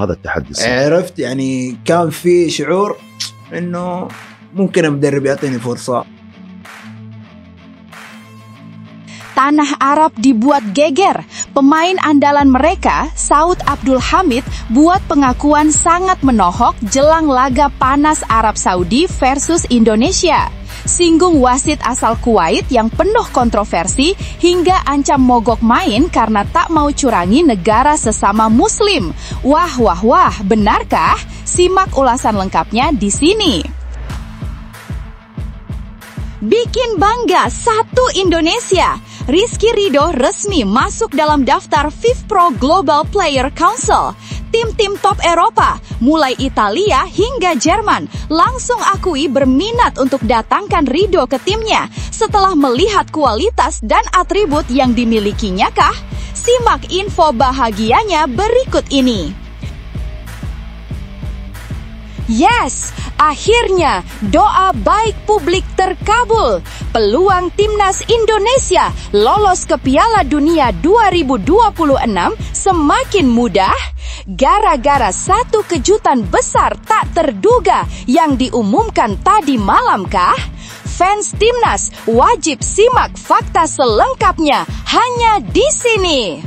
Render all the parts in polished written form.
هذا التحدي الصعب. عرفت يعني كان في شعور إنه ممكن المدرب يعطيني فرصة. Tanah Arab dibuat geger. Pemain andalan mereka, Saud Abdul Hamid, buat pengakuan sangat menohok jelang laga panas Arab Saudi versus Indonesia. Singgung wasit asal Kuwait yang penuh kontroversi hingga ancam mogok main karena tak mau curangi negara sesama muslim. Wah, benarkah? Simak ulasan lengkapnya di sini. Bikin bangga satu Indonesia. Rizky Ridho resmi masuk dalam daftar FIFPro Global Player Council. Tim-tim top Eropa, mulai Italia hingga Jerman, langsung akui berminat untuk datangkan Ridho ke timnya setelah melihat kualitas dan atribut yang dimilikinya kah? Simak info bahagianya berikut ini. Yes, akhirnya doa baik publik terkabul. Peluang timnas Indonesia lolos ke Piala Dunia 2026 semakin mudah gara-gara satu kejutan besar tak terduga yang diumumkan tadi malam kah? Fans timnas wajib simak fakta selengkapnya hanya di sini.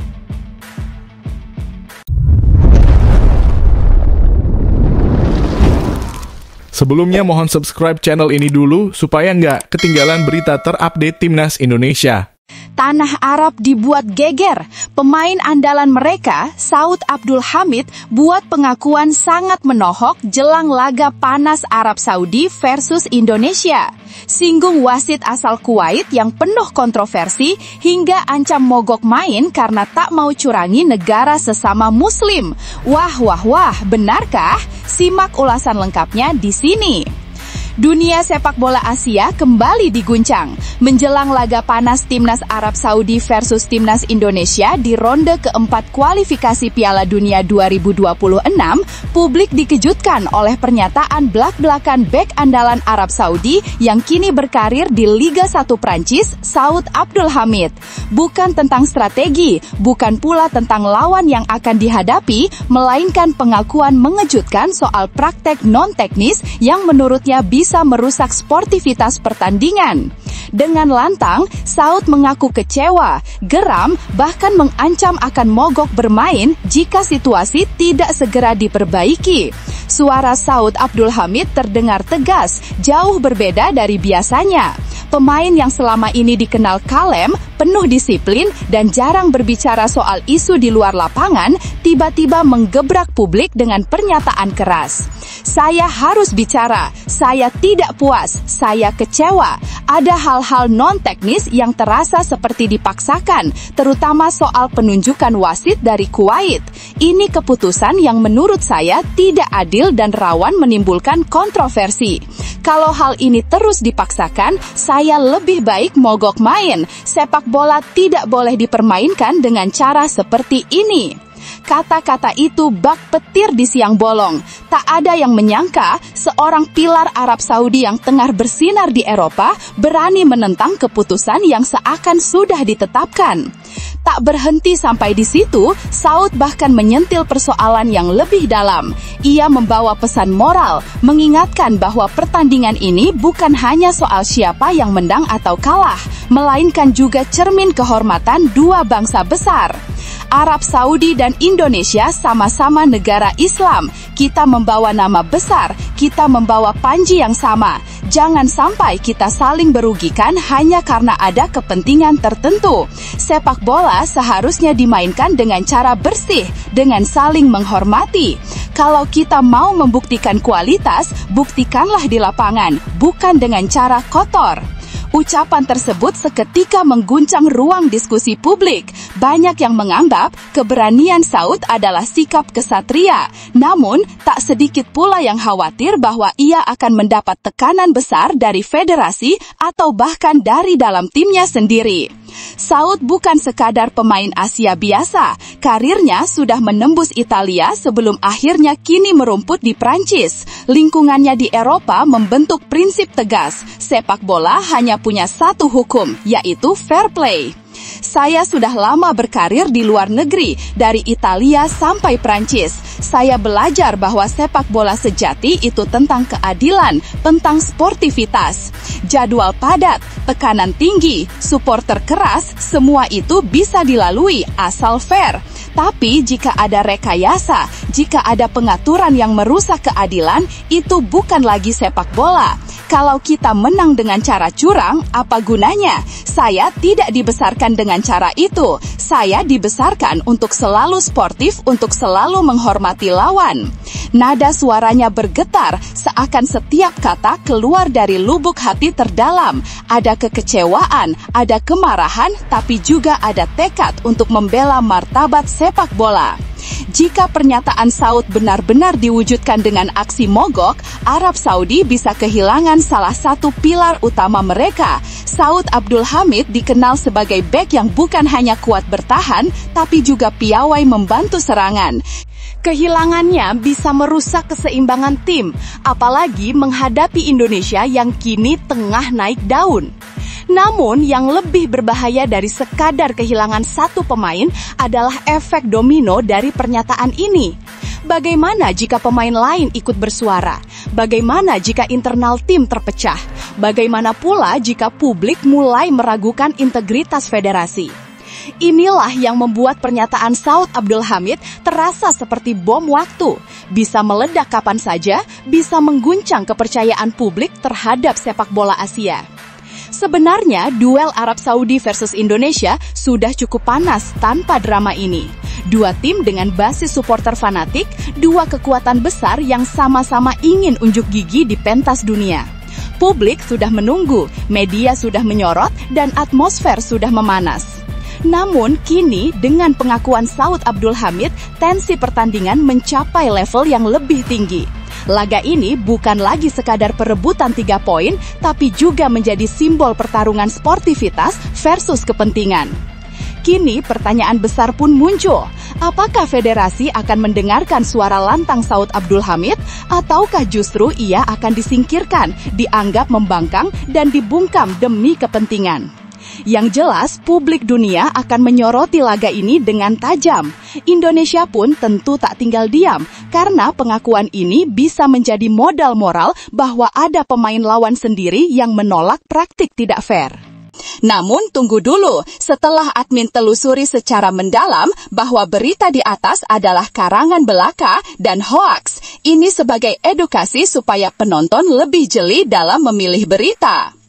Sebelumnya mohon subscribe channel ini dulu supaya nggak ketinggalan berita terupdate Timnas Indonesia. Tanah Arab dibuat geger. Pemain andalan mereka, Saud Abdul Hamid, buat pengakuan sangat menohok jelang laga panas Arab Saudi versus Indonesia. Singgung wasit asal Kuwait yang penuh kontroversi hingga ancam mogok main karena tak mau curangi negara sesama muslim. Wah, benarkah? Simak ulasan lengkapnya di sini. Dunia sepak bola Asia kembali diguncang. Menjelang laga panas Timnas Arab Saudi versus Timnas Indonesia di ronde keempat kualifikasi Piala Dunia 2026, publik dikejutkan oleh pernyataan blak-blakan bek andalan Arab Saudi yang kini berkarir di Liga 1 Prancis, Saud Abdul Hamid. Bukan tentang strategi, bukan pula tentang lawan yang akan dihadapi, melainkan pengakuan mengejutkan soal praktek non-teknis yang menurutnya bisa merusak sportivitas pertandingan. Dengan lantang, Saud mengaku kecewa, geram, bahkan mengancam akan mogok bermain jika situasi tidak segera diperbaiki. Suara Saud Abdul Hamid terdengar tegas, jauh berbeda dari biasanya. Pemain yang selama ini dikenal kalem, penuh disiplin, dan jarang berbicara soal isu di luar lapangan, tiba-tiba menggebrak publik dengan pernyataan keras. Saya harus bicara, saya tidak puas, saya kecewa. Ada hal-hal non-teknis yang terasa seperti dipaksakan, terutama soal penunjukan wasit dari Kuwait. Ini keputusan yang menurut saya tidak adil dan rawan menimbulkan kontroversi. Kalau hal ini terus dipaksakan, saya lebih baik mogok main. Sepak bola tidak boleh dipermainkan dengan cara seperti ini. Kata-kata itu bak petir di siang bolong. Tak ada yang menyangka seorang pilar Arab Saudi yang tengah bersinar di Eropa berani menentang keputusan yang seakan sudah ditetapkan. Tak berhenti sampai di situ, Saud bahkan menyentil persoalan yang lebih dalam. Ia membawa pesan moral, mengingatkan bahwa pertandingan ini bukan hanya soal siapa yang menang atau kalah, melainkan juga cermin kehormatan dua bangsa besar. Arab Saudi dan Indonesia sama-sama negara Islam. Kita membawa nama besar, kita membawa panji yang sama. Jangan sampai kita saling berugikan hanya karena ada kepentingan tertentu. Sepak bola seharusnya dimainkan dengan cara bersih, dengan saling menghormati. Kalau kita mau membuktikan kualitas, buktikanlah di lapangan, bukan dengan cara kotor. Ucapan tersebut seketika mengguncang ruang diskusi publik. Banyak yang menganggap keberanian Saud adalah sikap kesatria. Namun, tak sedikit pula yang khawatir bahwa ia akan mendapat tekanan besar dari federasi atau bahkan dari dalam timnya sendiri. Saud bukan sekadar pemain Asia biasa. Karirnya sudah menembus Italia sebelum akhirnya kini merumput di Prancis. Lingkungannya di Eropa membentuk prinsip tegas. Sepak bola hanya punya satu hukum, yaitu fair play. Saya sudah lama berkarir di luar negeri, dari Italia sampai Prancis. Saya belajar bahwa sepak bola sejati itu tentang keadilan, tentang sportivitas. Jadwal padat, tekanan tinggi, supporter keras, semua itu bisa dilalui asal fair. Tapi jika ada rekayasa, jika ada pengaturan yang merusak keadilan, itu bukan lagi sepak bola. Kalau kita menang dengan cara curang, apa gunanya? Saya tidak dibesarkan dengan cara itu. Saya dibesarkan untuk selalu sportif, untuk selalu menghormati lawan. Nada suaranya bergetar, seakan setiap kata keluar dari lubuk hati terdalam. Ada kekecewaan, ada kemarahan, tapi juga ada tekad untuk membela martabat sepak bola. Jika pernyataan Saud benar-benar diwujudkan dengan aksi mogok, Arab Saudi bisa kehilangan salah satu pilar utama mereka. Saud Abdul Hamid dikenal sebagai bek yang bukan hanya kuat bertahan, tapi juga piawai membantu serangan. Kehilangannya bisa merusak keseimbangan tim, apalagi menghadapi Indonesia yang kini tengah naik daun. Namun, yang lebih berbahaya dari sekadar kehilangan satu pemain adalah efek domino dari pernyataan ini. Bagaimana jika pemain lain ikut bersuara? Bagaimana jika internal tim terpecah? Bagaimana pula jika publik mulai meragukan integritas federasi? Inilah yang membuat pernyataan Saud Abdul Hamid terasa seperti bom waktu. Bisa meledak kapan saja, bisa mengguncang kepercayaan publik terhadap sepak bola Asia. Sebenarnya, duel Arab Saudi versus Indonesia sudah cukup panas tanpa drama ini. Dua tim dengan basis supporter fanatik, dua kekuatan besar yang sama-sama ingin unjuk gigi di pentas dunia. Publik sudah menunggu, media sudah menyorot, dan atmosfer sudah memanas. Namun, kini dengan pengakuan Saud Abdul Hamid, tensi pertandingan mencapai level yang lebih tinggi. Laga ini bukan lagi sekadar perebutan 3 poin, tapi juga menjadi simbol pertarungan sportivitas versus kepentingan. Kini pertanyaan besar pun muncul. Apakah federasi akan mendengarkan suara lantang Saud Abdul Hamid, ataukah justru ia akan disingkirkan, dianggap membangkang, dan dibungkam demi kepentingan? Yang jelas, publik dunia akan menyoroti laga ini dengan tajam. Indonesia pun tentu tak tinggal diam, karena pengakuan ini bisa menjadi modal moral bahwa ada pemain lawan sendiri yang menolak praktik tidak fair. Namun tunggu dulu, setelah admin telusuri secara mendalam bahwa berita di atas adalah karangan belaka dan hoaks, ini sebagai edukasi supaya penonton lebih jeli dalam memilih berita.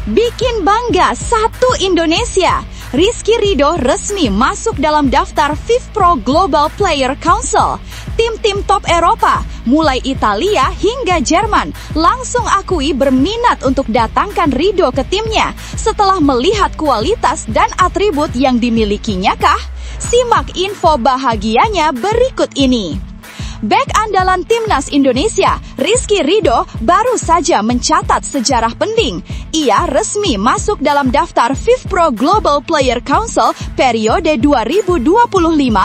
Bikin bangga satu Indonesia. Rizky Ridho resmi masuk dalam daftar FIFPro Global Player Council. Tim-tim top Eropa, mulai Italia hingga Jerman, langsung akui berminat untuk datangkan Ridho ke timnya setelah melihat kualitas dan atribut yang dimilikinya kah? Simak info bahagianya berikut ini. Bek andalan Timnas Indonesia, Rizky Ridho, baru saja mencatat sejarah penting. Ia resmi masuk dalam daftar FIFPro Global Player Council periode 2025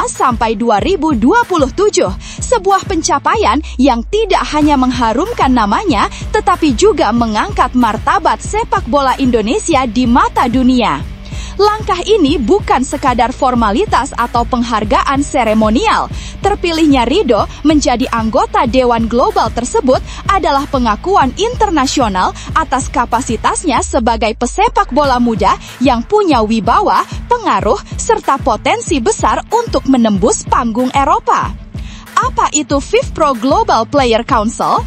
sampai 2027. Sebuah pencapaian yang tidak hanya mengharumkan namanya, tetapi juga mengangkat martabat sepak bola Indonesia di mata dunia. Langkah ini bukan sekadar formalitas atau penghargaan seremonial. Terpilihnya Ridho menjadi anggota Dewan Global tersebut adalah pengakuan internasional atas kapasitasnya sebagai pesepak bola muda yang punya wibawa, pengaruh, serta potensi besar untuk menembus panggung Eropa. Apa itu FIFPro Global Player Council?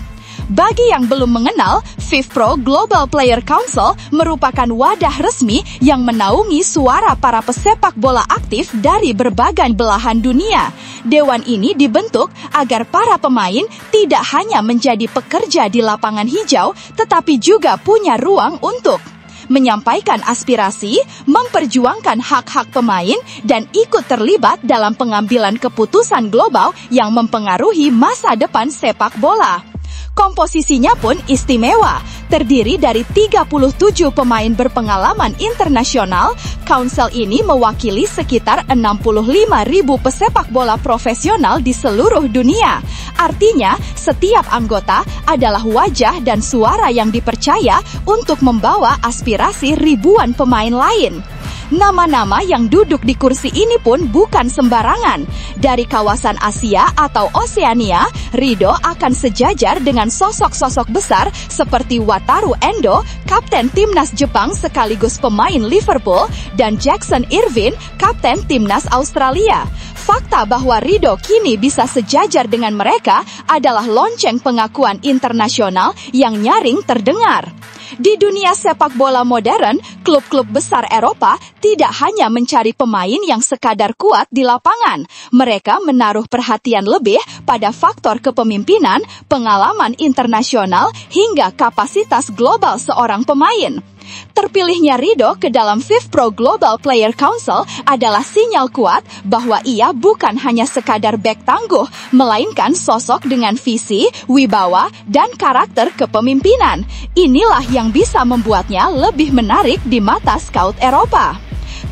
Bagi yang belum mengenal, FIFPro Global Player Council merupakan wadah resmi yang menaungi suara para pesepak bola aktif dari berbagai belahan dunia. Dewan ini dibentuk agar para pemain tidak hanya menjadi pekerja di lapangan hijau, tetapi juga punya ruang untuk menyampaikan aspirasi, memperjuangkan hak-hak pemain, dan ikut terlibat dalam pengambilan keputusan global yang mempengaruhi masa depan sepak bola. Komposisinya pun istimewa. Terdiri dari 37 pemain berpengalaman internasional, Council ini mewakili sekitar 65.000 pesepak bola profesional di seluruh dunia. Artinya, setiap anggota adalah wajah dan suara yang dipercaya untuk membawa aspirasi ribuan pemain lain. Nama-nama yang duduk di kursi ini pun bukan sembarangan. Dari kawasan Asia atau Oseania, Rido akan sejajar dengan sosok-sosok besar seperti Wataru Endo, kapten timnas Jepang sekaligus pemain Liverpool, dan Jackson Irvine, kapten timnas Australia. Fakta bahwa Rido kini bisa sejajar dengan mereka adalah lonceng pengakuan internasional yang nyaring terdengar. Di dunia sepak bola modern, klub-klub besar Eropa tidak hanya mencari pemain yang sekadar kuat di lapangan. Mereka menaruh perhatian lebih pada faktor kepemimpinan, pengalaman internasional, hingga kapasitas global seorang pemain. Terpilihnya Rido ke dalam FIFPro Global Player Council adalah sinyal kuat bahwa ia bukan hanya sekadar bek tangguh, melainkan sosok dengan visi, wibawa, dan karakter kepemimpinan. Inilah yang bisa membuatnya lebih menarik di mata scout Eropa.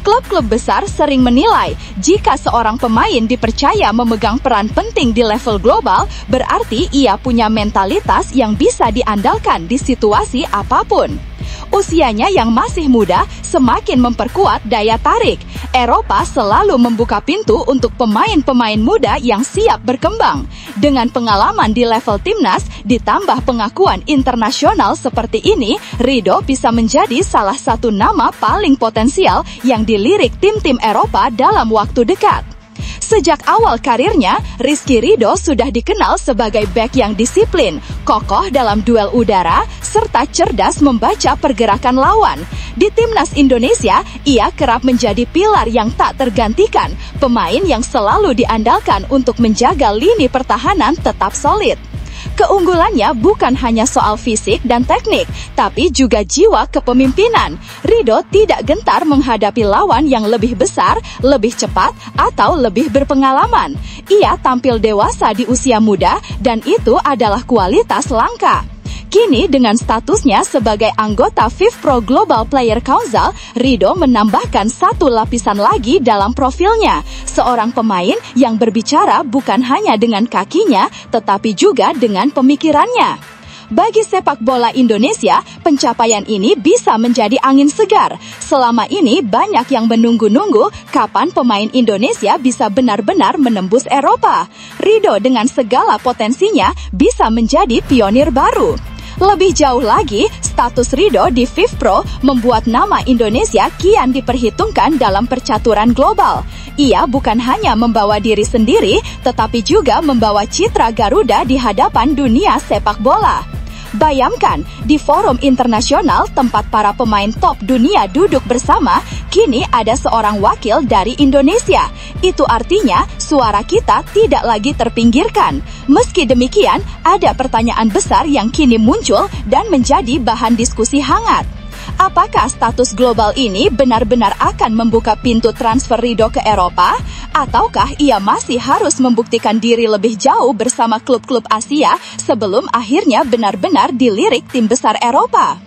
Klub-klub besar sering menilai jika seorang pemain dipercaya memegang peran penting di level global, berarti ia punya mentalitas yang bisa diandalkan di situasi apapun. Usianya yang masih muda semakin memperkuat daya tarik. Eropa selalu membuka pintu untuk pemain-pemain muda yang siap berkembang. Dengan pengalaman di level timnas, ditambah pengakuan internasional seperti ini, Rido bisa menjadi salah satu nama paling potensial yang dilirik tim-tim Eropa dalam waktu dekat. Sejak awal karirnya, Rizky Rido sudah dikenal sebagai bek yang disiplin, kokoh dalam duel udara, serta cerdas membaca pergerakan lawan. Di timnas Indonesia, ia kerap menjadi pilar yang tak tergantikan, pemain yang selalu diandalkan untuk menjaga lini pertahanan tetap solid. Keunggulannya bukan hanya soal fisik dan teknik, tapi juga jiwa kepemimpinan. Rido tidak gentar menghadapi lawan yang lebih besar, lebih cepat, atau lebih berpengalaman. Ia tampil dewasa di usia muda, dan itu adalah kualitas langka. Kini dengan statusnya sebagai anggota FIFPro Global Player Council, Rido menambahkan satu lapisan lagi dalam profilnya. Seorang pemain yang berbicara bukan hanya dengan kakinya, tetapi juga dengan pemikirannya. Bagi sepak bola Indonesia, pencapaian ini bisa menjadi angin segar. Selama ini banyak yang menunggu-nunggu kapan pemain Indonesia bisa benar-benar menembus Eropa. Rido dengan segala potensinya bisa menjadi pionir baru. Lebih jauh lagi, status Rido di FIFPro membuat nama Indonesia kian diperhitungkan dalam percaturan global. Ia bukan hanya membawa diri sendiri, tetapi juga membawa citra Garuda di hadapan dunia sepak bola. Bayangkan, di forum internasional tempat para pemain top dunia duduk bersama, kini ada seorang wakil dari Indonesia. Itu artinya suara kita tidak lagi terpinggirkan. Meski demikian, ada pertanyaan besar yang kini muncul dan menjadi bahan diskusi hangat. Apakah status global ini benar-benar akan membuka pintu transfer Rido ke Eropa? Ataukah ia masih harus membuktikan diri lebih jauh bersama klub-klub Asia sebelum akhirnya benar-benar dilirik tim besar Eropa?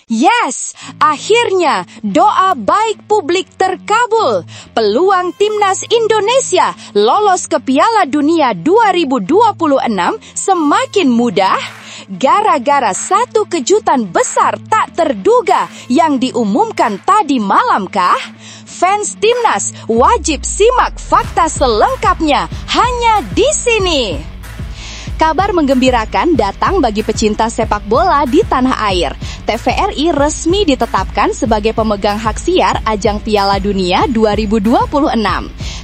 Yes, akhirnya doa baik publik terkabul. Peluang timnas Indonesia lolos ke Piala Dunia 2026 semakin mudah gara-gara satu kejutan besar tak terduga yang diumumkan tadi malam kah? Fans timnas wajib simak fakta selengkapnya hanya di sini. Kabar menggembirakan datang bagi pecinta sepak bola di tanah air. TVRI resmi ditetapkan sebagai pemegang hak siar ajang Piala Dunia 2026.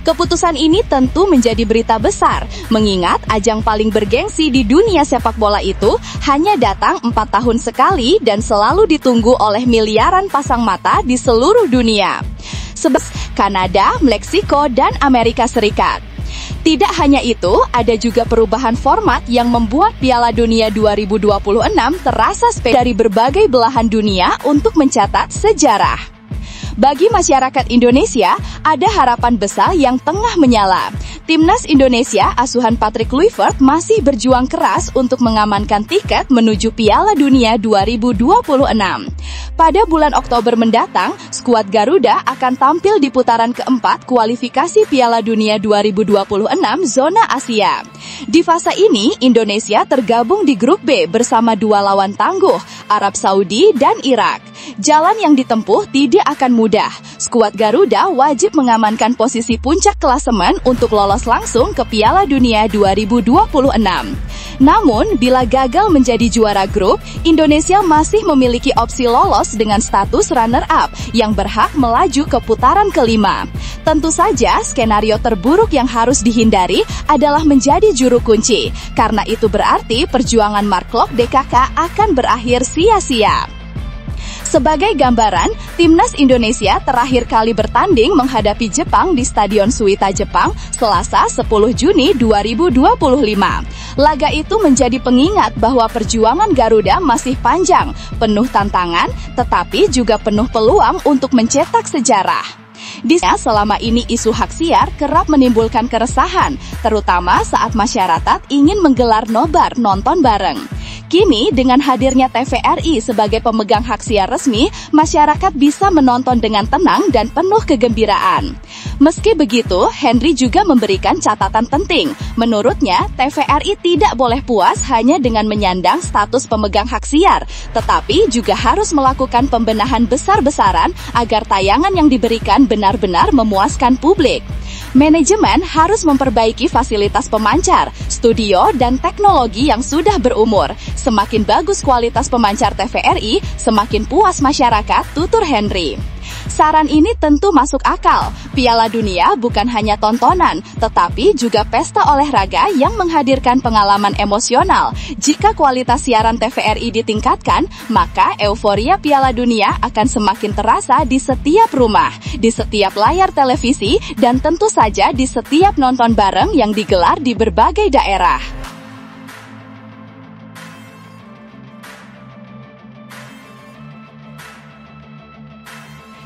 Keputusan ini tentu menjadi berita besar, mengingat ajang paling bergengsi di dunia sepak bola itu hanya datang 4 tahun sekali dan selalu ditunggu oleh miliaran pasang mata di seluruh dunia. Sebab Kanada, Meksiko, dan Amerika Serikat. Tidak hanya itu, ada juga perubahan format yang membuat Piala Dunia 2026 terasa spesial dari berbagai belahan dunia untuk mencatat sejarah. Bagi masyarakat Indonesia, ada harapan besar yang tengah menyala. Timnas Indonesia asuhan Patrick Kluivert masih berjuang keras untuk mengamankan tiket menuju Piala Dunia 2026. Pada bulan Oktober mendatang, skuad Garuda akan tampil di putaran keempat kualifikasi Piala Dunia 2026 zona Asia. Di fase ini, Indonesia tergabung di grup B bersama dua lawan tangguh, Arab Saudi dan Irak. Jalan yang ditempuh tidak akan mudah. Skuad Garuda wajib mengamankan posisi puncak klasemen untuk lolos langsung ke Piala Dunia 2026. Namun, bila gagal menjadi juara grup, Indonesia masih memiliki opsi lolos dengan status runner-up yang berhak melaju ke putaran kelima. Tentu saja, skenario terburuk yang harus dihindari adalah menjadi juru kunci. Karena itu berarti perjuangan Mark Klok DKK akan berakhir sia-sia. Sebagai gambaran, Timnas Indonesia terakhir kali bertanding menghadapi Jepang di Stadion Suita, Jepang, Selasa 10 Juni 2025. Laga itu menjadi pengingat bahwa perjuangan Garuda masih panjang, penuh tantangan, tetapi juga penuh peluang untuk mencetak sejarah. Di sana selama ini isu hak siar kerap menimbulkan keresahan, terutama saat masyarakat ingin menggelar nobar nonton bareng. Kini, dengan hadirnya TVRI sebagai pemegang hak siar resmi, masyarakat bisa menonton dengan tenang dan penuh kegembiraan. Meski begitu, Henry juga memberikan catatan penting. Menurutnya, TVRI tidak boleh puas hanya dengan menyandang status pemegang hak siar, tetapi juga harus melakukan pembenahan besar-besaran agar tayangan yang diberikan benar-benar memuaskan publik. Manajemen harus memperbaiki fasilitas pemancar, studio, dan teknologi yang sudah berumur. Semakin bagus kualitas pemancar TVRI, semakin puas masyarakat, tutur Henry. Saran ini tentu masuk akal. Piala Dunia bukan hanya tontonan, tetapi juga pesta olahraga yang menghadirkan pengalaman emosional. Jika kualitas siaran TVRI ditingkatkan, maka euforia Piala Dunia akan semakin terasa di setiap rumah, di setiap layar televisi, dan tentu saja di setiap nonton bareng yang digelar di berbagai daerah.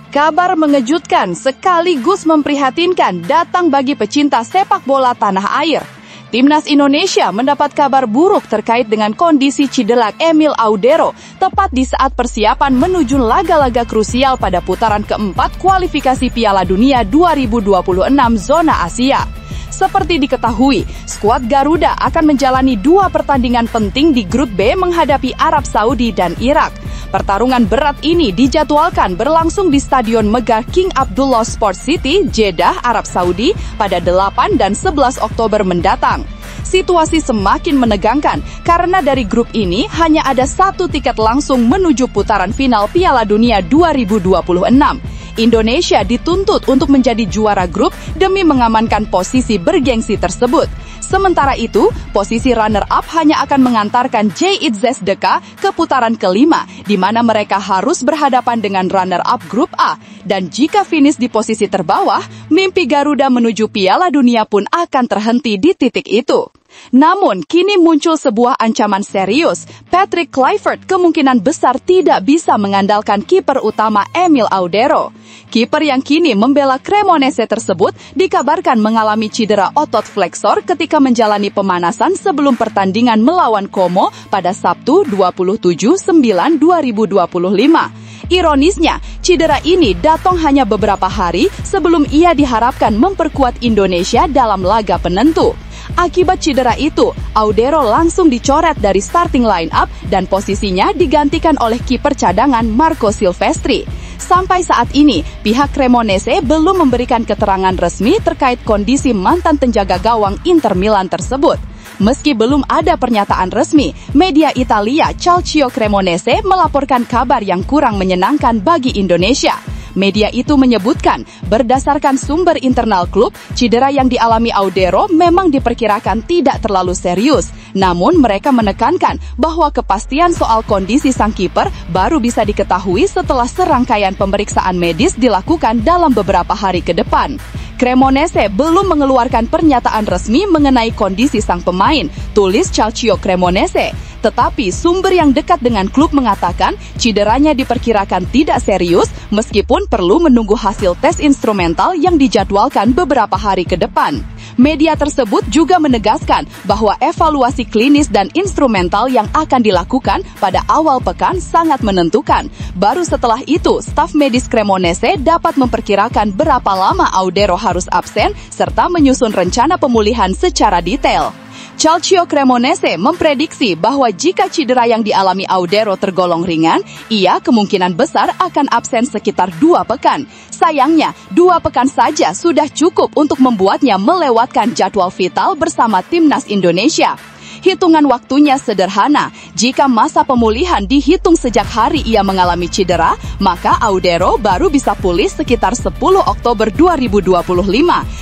Kabar mengejutkan sekaligus memprihatinkan datang bagi pecinta sepak bola tanah air. Timnas Indonesia mendapat kabar buruk terkait dengan kondisi cedera Emil Audero tepat di saat persiapan menuju laga-laga krusial pada putaran keempat kualifikasi Piala Dunia 2026 zona Asia. Seperti diketahui, skuad Garuda akan menjalani dua pertandingan penting di grup B menghadapi Arab Saudi dan Irak. Pertarungan berat ini dijadwalkan berlangsung di Stadion Megah King Abdullah Sports City, Jeddah, Arab Saudi pada 8 dan 11 Oktober mendatang. Situasi semakin menegangkan karena dari grup ini hanya ada satu tiket langsung menuju putaran final Piala Dunia 2026. Indonesia dituntut untuk menjadi juara grup demi mengamankan posisi bergengsi tersebut. Sementara itu, posisi runner-up hanya akan mengantarkan JITZSDK ke putaran kelima, di mana mereka harus berhadapan dengan runner-up grup A. Dan jika finish di posisi terbawah, mimpi Garuda menuju Piala Dunia pun akan terhenti di titik itu. Namun, kini muncul sebuah ancaman serius. Patrick Kluivert kemungkinan besar tidak bisa mengandalkan kiper utama Emil Audero. Kiper yang kini membela Cremonese tersebut dikabarkan mengalami cedera otot fleksor ketika menjalani pemanasan sebelum pertandingan melawan Como pada Sabtu 27/9/2025. Ironisnya, cedera ini datang hanya beberapa hari sebelum ia diharapkan memperkuat Indonesia dalam laga penentu. Akibat cedera itu, Audero langsung dicoret dari starting line-up dan posisinya digantikan oleh kiper cadangan Marco Silvestri. Sampai saat ini, pihak Cremonese belum memberikan keterangan resmi terkait kondisi mantan penjaga gawang Inter Milan tersebut. Meski belum ada pernyataan resmi, media Italia Calcio Cremonese melaporkan kabar yang kurang menyenangkan bagi Indonesia. Media itu menyebutkan, berdasarkan sumber internal klub, cedera yang dialami Audero memang diperkirakan tidak terlalu serius. Namun mereka menekankan bahwa kepastian soal kondisi sang kiper baru bisa diketahui setelah serangkaian pemeriksaan medis dilakukan dalam beberapa hari ke depan. Cremonese belum mengeluarkan pernyataan resmi mengenai kondisi sang pemain, tulis Calcio Cremonese. Tetapi sumber yang dekat dengan klub mengatakan cederanya diperkirakan tidak serius meskipun perlu menunggu hasil tes instrumental yang dijadwalkan beberapa hari ke depan. Media tersebut juga menegaskan bahwa evaluasi klinis dan instrumental yang akan dilakukan pada awal pekan sangat menentukan. Baru setelah itu, staf medis Cremonese dapat memperkirakan berapa lama Audero harus absen serta menyusun rencana pemulihan secara detail. Calcio Cremonese memprediksi bahwa jika cedera yang dialami Audero tergolong ringan, ia kemungkinan besar akan absen sekitar 2 pekan. Sayangnya, 2 pekan saja sudah cukup untuk membuatnya melewatkan jadwal vital bersama timnas Indonesia. Hitungan waktunya sederhana. Jika masa pemulihan dihitung sejak hari ia mengalami cedera, maka Audero baru bisa pulih sekitar 10 Oktober 2025,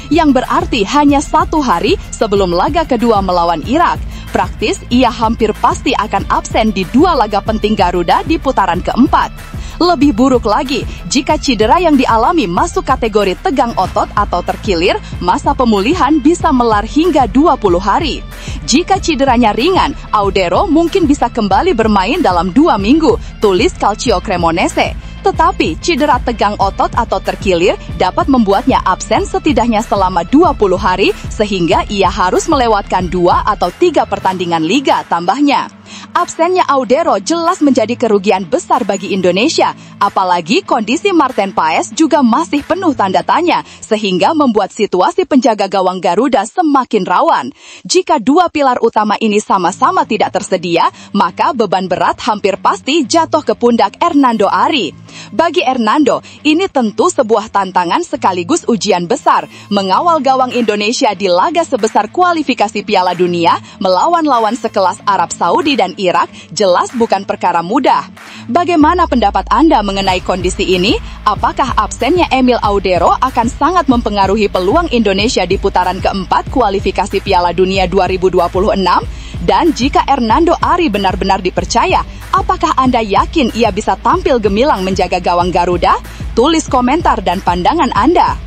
yang berarti hanya 1 hari sebelum laga kedua melawan Irak. Praktis, ia hampir pasti akan absen di 2 laga penting Garuda di putaran keempat. Lebih buruk lagi, jika cedera yang dialami masuk kategori tegang otot atau terkilir, masa pemulihan bisa melar hingga 20 hari. Jika cederanya ringan, Audero mungkin bisa kembali bermain dalam 2 minggu, tulis Calcio Cremonese. Tetapi cedera tegang otot atau terkilir dapat membuatnya absen setidaknya selama 20 hari sehingga ia harus melewatkan 2 atau 3 pertandingan liga tambahnya. Absennya Audero jelas menjadi kerugian besar bagi Indonesia, apalagi kondisi Marten Paes juga masih penuh tanda tanya, sehingga membuat situasi penjaga gawang Garuda semakin rawan. Jika 2 pilar utama ini sama-sama tidak tersedia, maka beban berat hampir pasti jatuh ke pundak Hernando Ari. Bagi Hernando, ini tentu sebuah tantangan sekaligus ujian besar, mengawal gawang Indonesia di laga sebesar kualifikasi Piala Dunia melawan lawan sekelas Arab Saudi dan Irak jelas bukan perkara mudah. Bagaimana pendapat Anda mengenai kondisi ini? Apakah absennya Emil Audero akan sangat mempengaruhi peluang Indonesia di putaran keempat kualifikasi Piala Dunia 2026? Dan jika Hernando Ari benar-benar dipercaya, apakah Anda yakin ia bisa tampil gemilang menjaga gawang Garuda? Tulis komentar dan pandangan Anda.